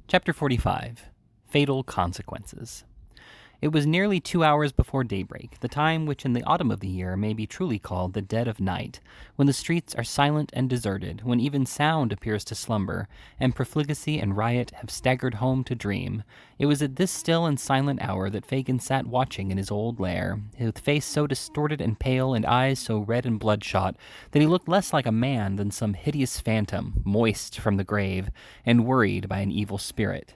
Chapter 45. Fatal Consequences. It was nearly 2 hours before daybreak, the time which in the autumn of the year may be truly called the dead of night, when the streets are silent and deserted, when even sound appears to slumber, and profligacy and riot have staggered home to dream. It was at this still and silent hour that Fagin sat watching in his old lair, with face so distorted and pale and eyes so red and bloodshot that he looked less like a man than some hideous phantom, moist from the grave, and worried by an evil spirit.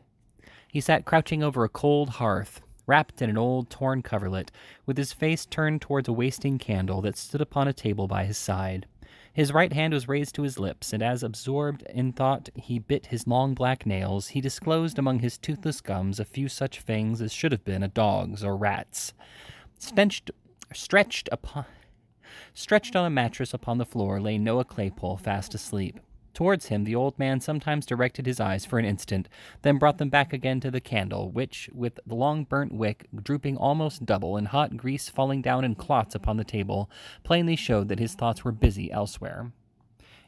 He sat crouching over a cold hearth, wrapped in an old torn coverlet, with his face turned towards a wasting candle that stood upon a table by his side. His right hand was raised to his lips, and as absorbed in thought he bit his long black nails, he disclosed among his toothless gums a few such fangs as should have been a dog's or rat's. Stretched on a mattress upon the floor lay Noah Claypole fast asleep. Towards him the old man sometimes directed his eyes for an instant, then brought them back again to the candle, which, with the long burnt wick drooping almost double and hot grease falling down in clots upon the table, plainly showed that his thoughts were busy elsewhere.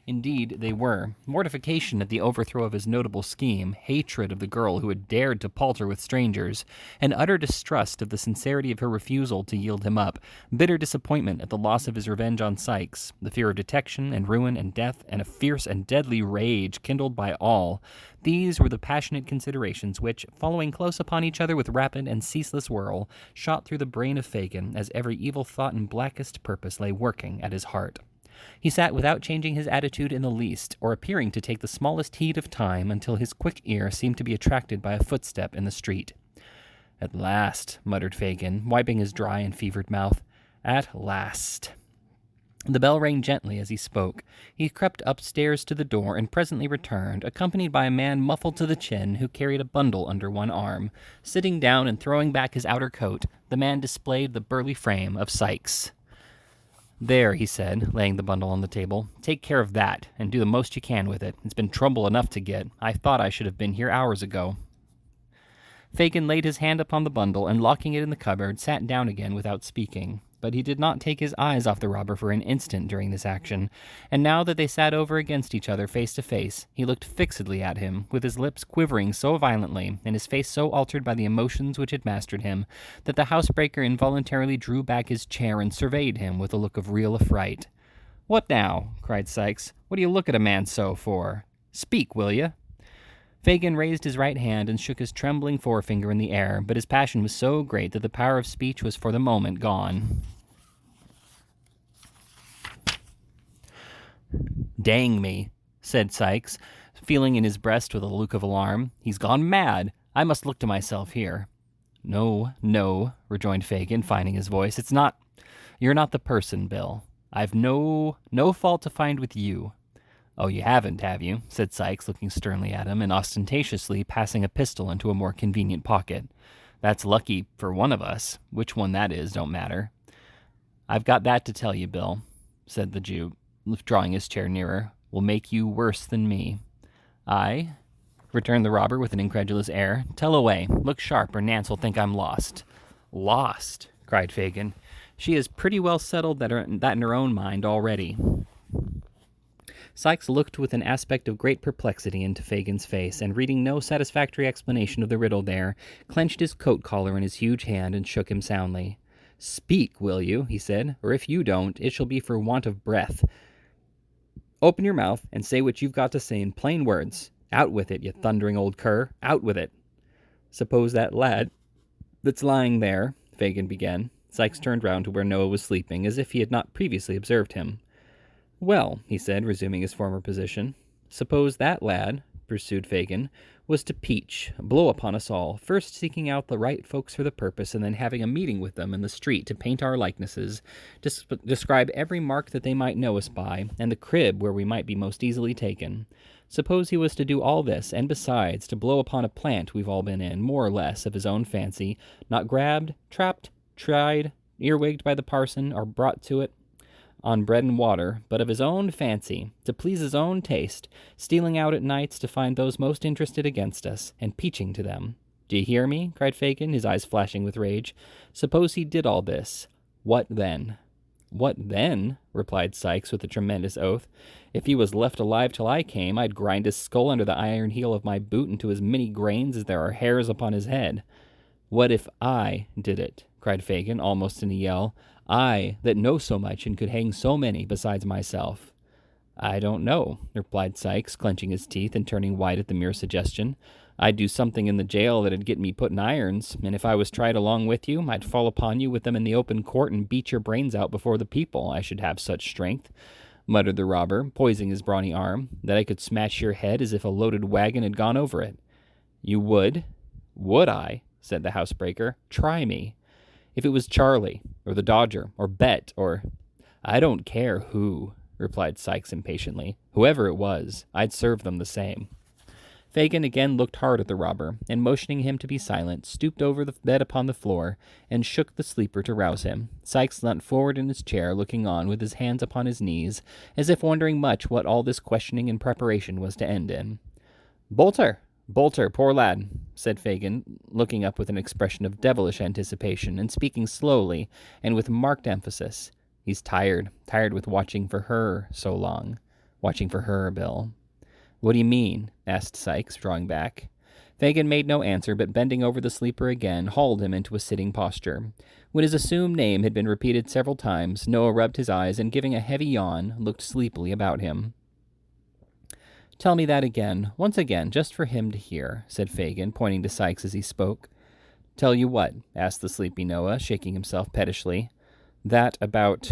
Indeed, they were. Mortification at the overthrow of his notable scheme, hatred of the girl who had dared to palter with strangers, and utter distrust of the sincerity of her refusal to yield him up, bitter disappointment at the loss of his revenge on Sikes, the fear of detection and ruin and death, and a fierce and deadly rage kindled by all. These were the passionate considerations which, following close upon each other with rapid and ceaseless whirl, shot through the brain of Fagin as every evil thought and blackest purpose lay working at his heart. He sat without changing his attitude in the least, or appearing to take the smallest heed of time, until his quick ear seemed to be attracted by a footstep in the street. "At last," muttered Fagin, wiping his dry and fevered mouth. "At last." The bell rang gently as he spoke. He crept upstairs to the door and presently returned, accompanied by a man muffled to the chin who carried a bundle under one arm. Sitting down and throwing back his outer coat, the man displayed the burly frame of Sikes. "There," he said, laying the bundle on the table. "Take care of that, and do the most you can with it. It's been trouble enough to get. I thought I should have been here hours ago." Fagin laid his hand upon the bundle, and locking it in the cupboard, sat down again without speaking. But he did not take his eyes off the robber for an instant during this action, and now that they sat over against each other face to face, he looked fixedly at him, with his lips quivering so violently, and his face so altered by the emotions which had mastered him, that the housebreaker involuntarily drew back his chair and surveyed him with a look of real affright. "What now?" cried Sikes. "What do you look at a man so for? Speak, will you?" Fagin raised his right hand and shook his trembling forefinger in the air, but his passion was so great that the power of speech was for the moment gone. "Dang me," said Sikes, feeling in his breast with a look of alarm. "He's gone mad. I must look to myself here." No, rejoined Fagin, finding his voice. You're not the person, Bill. I've no fault to find with you." "Oh, you haven't, have you?" said Sikes, looking sternly at him, and ostentatiously passing a pistol into a more convenient pocket. "That's lucky for one of us. Which one that is don't matter." "I've got that to tell you, Bill," said the Jew, drawing his chair nearer. "Will make you worse than me." "Aye?" returned the robber with an incredulous air. "Tell away. Look sharp, or Nance will think I'm lost." "Lost?" cried Fagin. "She is pretty well settled that in her own mind already." Sikes looked with an aspect of great perplexity into Fagin's face, and reading no satisfactory explanation of the riddle there, clenched his coat collar in his huge hand and shook him soundly. "Speak, will you?" he said, "or if you don't, it shall be for want of breath. Open your mouth and say what you've got to say in plain words. Out with it, you thundering old cur. Out with it." "Suppose that lad that's lying there," Fagin began. Sikes turned round to where Noah was sleeping, as if he had not previously observed him. "Well," he said, resuming his former position, "suppose that lad," pursued Fagin, "was to peach, blow upon us all, first seeking out the right folks for the purpose, and then having a meeting with them in the street to paint our likenesses, describe every mark that they might know us by, and the crib where we might be most easily taken. Suppose he was to do all this, and besides, to blow upon a plant we've all been in, more or less, of his own fancy, not grabbed, trapped, tried, earwigged by the parson, or brought to it on bread and water, but of his own fancy, to please his own taste, stealing out at nights to find those most interested against us, and peaching to them. Do you hear me?" cried Fagin, his eyes flashing with rage. "Suppose he did all this. What then?" "What then?" replied Sikes with a tremendous oath. "If he was left alive till I came, I'd grind his skull under the iron heel of my boot into as many grains as there are hairs upon his head." "What if I did it?" cried Fagin, almost in a yell. "I, that know so much and could hang so many besides myself." "I don't know," replied Sikes, clenching his teeth and turning white at the mere suggestion. "I'd do something in the jail that'd get me put in irons, and if I was tried along with you, I'd fall upon you with them in the open court and beat your brains out before the people. I should have such strength," muttered the robber, poising his brawny arm, "that I could smash your head as if a loaded wagon had gone over it." "You would?" "Would I?" said the housebreaker. "Try me. If it was Charlie, or the Dodger, or Bet, or—" "I don't care who," replied Sikes impatiently. "Whoever it was, I'd serve them the same." Fagin again looked hard at the robber, and motioning him to be silent, stooped over the bed upon the floor, and shook the sleeper to rouse him. Sikes leant forward in his chair, looking on with his hands upon his knees, as if wondering much what all this questioning and preparation was to end in. "Bolter! Bolter, poor lad," said Fagin, looking up with an expression of devilish anticipation, and speaking slowly and with marked emphasis. "He's tired with watching for her so long. Watching for her, Bill." "What do you mean?" asked Sikes, drawing back. Fagin made no answer, but bending over the sleeper again, hauled him into a sitting posture. When his assumed name had been repeated several times, Noah rubbed his eyes and, giving a heavy yawn, looked sleepily about him. "Tell me that again, once again, just for him to hear," said Fagin, pointing to Sikes as he spoke. "Tell you what?" asked the sleepy Noah, shaking himself pettishly. "That about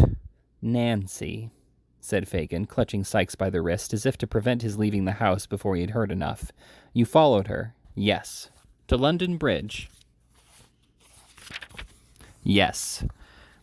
Nancy," said Fagin, clutching Sikes by the wrist as if to prevent his leaving the house before he had heard enough. "You followed her?" "Yes." "To London Bridge?" "Yes."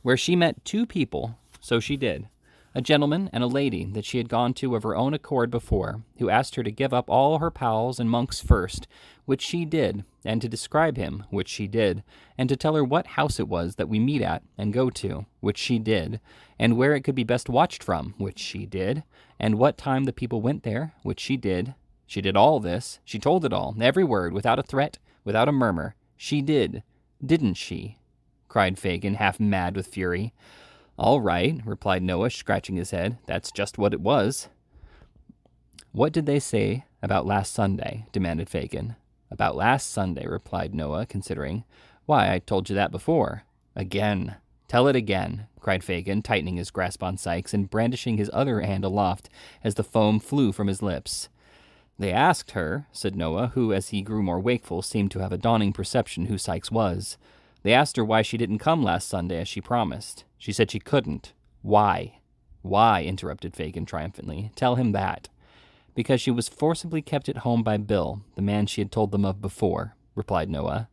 "Where she met two people?" "So she did. A gentleman and a lady that she had gone to of her own accord before, who asked her to give up all her pals and monks first, which she did, and to describe him, which she did, and to tell her what house it was that we meet at and go to, which she did, and where it could be best watched from, which she did, and what time the people went there, which she did. She did all this. She told it all, every word, without a threat, without a murmur. She did. Didn't she?" cried Fagin, half mad with fury. "All right," replied Noah, scratching his head. "That's just what it was." "What did they say about last Sunday?" demanded Fagin. "About last Sunday," replied Noah, considering. "Why, I told you that before." "Again. Tell it again," cried Fagin, tightening his grasp on Sikes and brandishing his other hand aloft as the foam flew from his lips. "They asked her," said Noah, who, as he grew more wakeful, seemed to have a dawning perception who Sikes was. "They asked her why she didn't come last Sunday as she promised. She said she couldn't." "Why?" "Why?" interrupted Fagin triumphantly. "Tell him that." "Because she was forcibly kept at home by Bill, the man she had told them of before," replied Noah.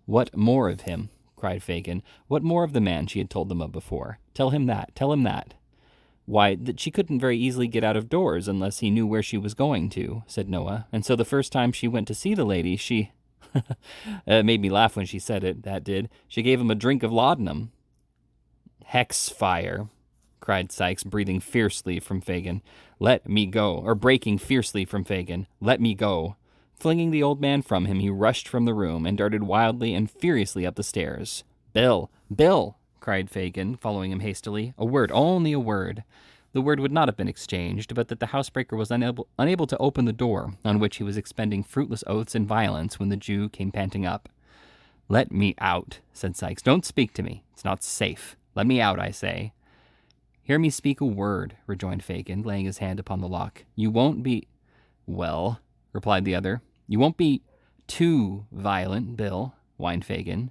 "What more of him?" cried Fagin. "What more of the man she had told them of before? Tell him that. Tell him that." "Why, that she couldn't very easily get out of doors unless he knew where she was going to," said Noah. "And so the first time she went to see the lady, she—" It made me laugh when she said it, that did. "She gave him a drink of laudanum." "Hex fire!" cried Sikes, breathing fiercely from Fagin. "Let me go," or breaking fiercely from Fagin. "Let me go." Flinging the old man from him, he rushed from the room and darted wildly and furiously up the stairs. "Bill! Bill!" cried Fagin, following him hastily. "A word, only a word." The word would not have been exchanged, but that the housebreaker was unable to open the door, on which he was expending fruitless oaths and violence when the Jew came panting up. "Let me out," said Sikes. "Don't speak to me. It's not safe. Let me out, I say." "Hear me speak a word," rejoined Fagin, laying his hand upon the lock. "You won't be—" "Well," replied the other. "You won't be too violent, Bill," whined Fagin.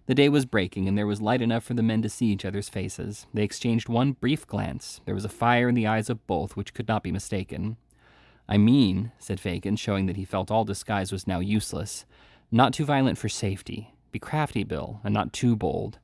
The day was breaking, and there was light enough for the men to see each other's faces. They exchanged one brief glance. There was a fire in the eyes of both, which could not be mistaken. "I mean," said Fagin, showing that he felt all disguise was now useless, "not too violent for safety. Be crafty, Bill, and not too bold."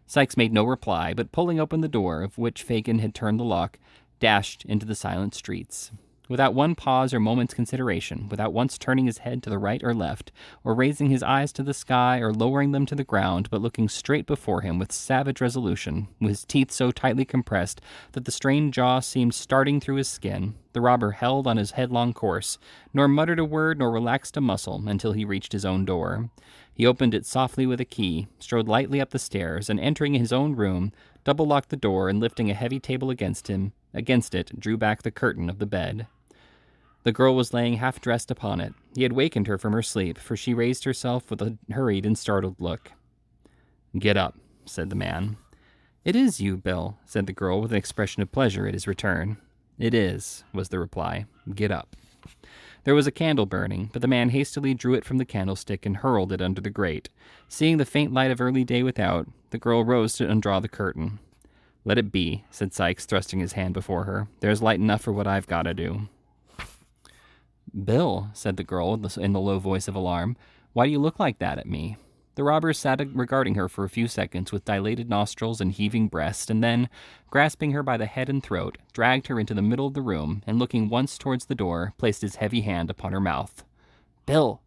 Sikes made no reply, but pulling open the door, of which Fagin had turned the lock, dashed into the silent streets. Without one pause or moment's consideration, without once turning his head to the right or left, or raising his eyes to the sky or lowering them to the ground, but looking straight before him with savage resolution, with his teeth so tightly compressed that the strained jaw seemed starting through his skin, the robber held on his headlong course, nor muttered a word nor relaxed a muscle until he reached his own door. He opened it softly with a key, strode lightly up the stairs, and entering his own room, double-locked the door and lifting a heavy table against it, drew back the curtain of the bed. The girl was laying half-dressed upon it. He had wakened her from her sleep, for she raised herself with a hurried and startled look. "Get up," said the man. "It is you, Bill," said the girl with an expression of pleasure at his return. "It is," was the reply. "Get up." There was a candle burning, but the man hastily drew it from the candlestick and hurled it under the grate. Seeing the faint light of early day without, the girl rose to undraw the curtain. "Let it be," said Sykes, thrusting his hand before her. "There's light enough for what I've got to do." "Bill," said the girl in the low voice of alarm, "why do you look like that at me?" The robber sat regarding her for a few seconds with dilated nostrils and heaving breast, and then, grasping her by the head and throat, dragged her into the middle of the room, and looking once towards the door, placed his heavy hand upon her mouth. "Bill!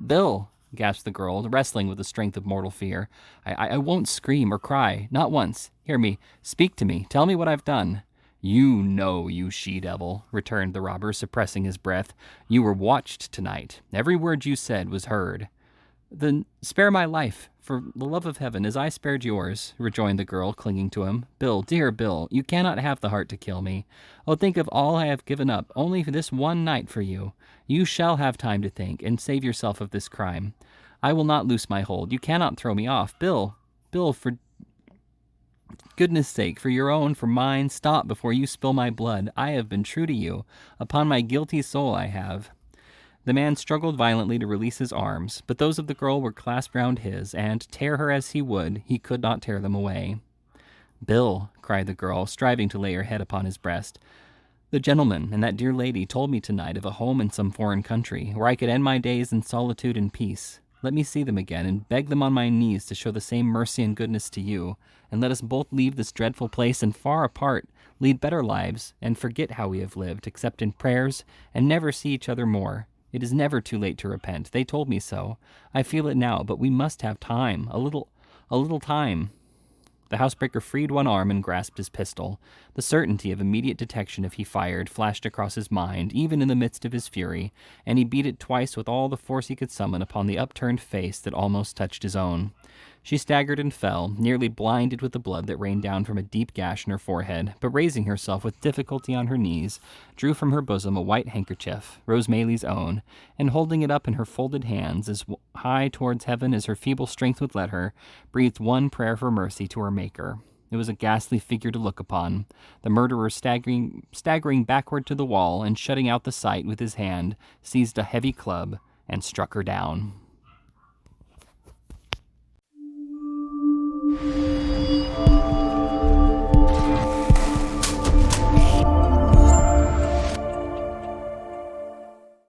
Bill!" gasped the girl, wrestling with the strength of mortal fear. I won't scream or cry, not once. Hear me, speak to me, tell me what I've done." "You know, you she-devil," returned the robber, suppressing his breath. "You were watched tonight. Every word you said was heard." "Then spare my life, for the love of heaven, as I spared yours," rejoined the girl, clinging to him. "Bill, dear Bill, you cannot have the heart to kill me. Oh, think of all I have given up, only for this one night for you. You shall have time to think, and save yourself of this crime. I will not loose my hold. You cannot throw me off. Bill, for goodness sake, for your own, for mine, stop before you spill my blood. I have been true to you. Upon my guilty soul I have." The man struggled violently to release his arms, but those of the girl were clasped round his, and, tear her as he would, he could not tear them away. "Bill," cried the girl, striving to lay her head upon his breast, "the gentleman and that dear lady told me tonight of a home in some foreign country, where I could end my days in solitude and peace. Let me see them again, and beg them on my knees to show the same mercy and goodness to you, and let us both leave this dreadful place and far apart, lead better lives, and forget how we have lived, except in prayers, and never see each other more. It is never too late to repent. They told me so. I feel it now, but we must have time, a little time." The housebreaker freed one arm and grasped his pistol. The certainty of immediate detection if he fired flashed across his mind, even in the midst of his fury, and he beat it twice with all the force he could summon upon the upturned face that almost touched his own. She staggered and fell, nearly blinded with the blood that rained down from a deep gash in her forehead, but raising herself with difficulty on her knees, drew from her bosom a white handkerchief, Rose Maylie's own, and holding it up in her folded hands as high towards heaven as her feeble strength would let her, breathed one prayer for mercy to her Maker. It was a ghastly figure to look upon, the murderer staggering backward to the wall, and shutting out the sight with his hand, seized a heavy club and struck her down.